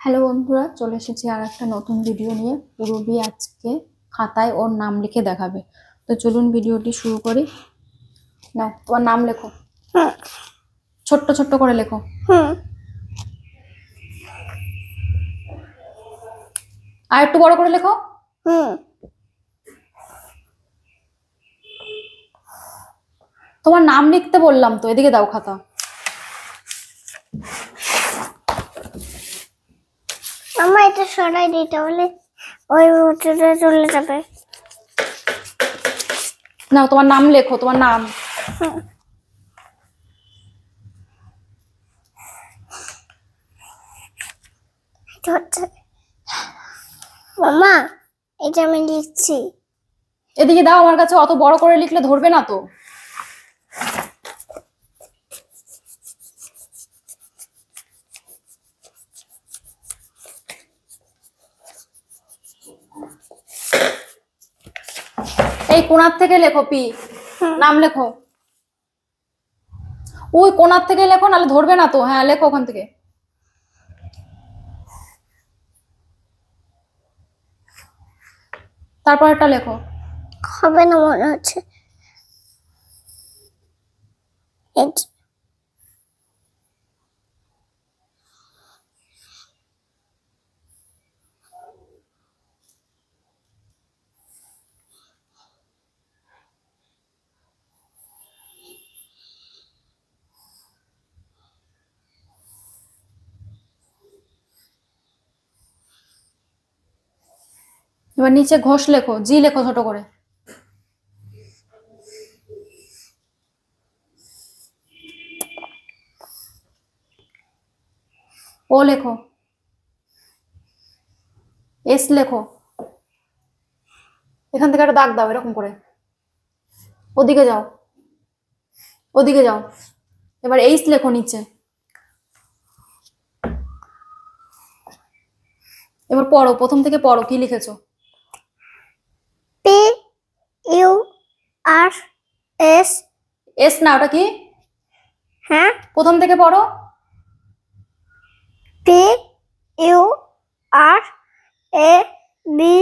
Hello বন্ধুরা, চলে এসেছি আর একটা নতুন ভিডিও নিয়ে। পূরবী আজকে খাতায় ওর নাম লিখে দেখাবে। তো চলুন ভিডিওটি শুরু করি। নাও, তোমার নাম লেখো। ছোট্ট ছোট্ট করে লেখো। আর একটু বড় করে লেখো। তোমার নাম লিখতে বললাম তো, এদিকে দাও খাতা। মামা এটা সরাই দিতে বলে ওই উঁচুটা চলে যাবে। নাও, তোমার নাম লেখো, তোমার নাম। মামা এটা আমি লিখছি। এদিকে দাও আমার কাছে, অত বড় করে লিখলে ধরবে না তো। এই কোণার থেকে লেখো, পি নাম লেখো। ওই কোণার থেকে লেখো, নাহলে ধরবে না তো। হ্যাঁ, লেখো ওখান থেকে। তারপর একটা লেখো। হবে না মনে হচ্ছে। এবার নিচে ঘোষ লেখো, জি লেখো ছোট করে। ও লেখো। এস লেখো। এখান থেকে একটা দাগ দাও এরকম করে। ওদিকে যাও, ওদিকে যাও। এবার এইচ লেখো নিচে। এবার পড়ো, প্রথম থেকে পড়ো, কি লিখেছো? P U R S. S না, ওটা কি? হ্যাঁ, প্রথম থেকে পড়ো। P U R A B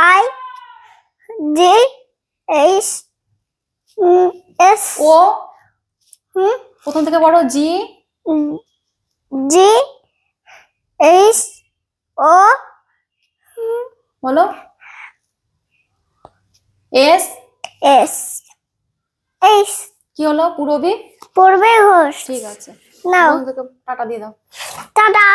I D H S. ও প্রথম থেকে পড়ো। জি জি এইচ ও বলো। S S H. কি হলো? পূরবী পূর্বে ঘোষ। ঠিক আছে, নাও টাটা দিয়ে দাও। টাটা।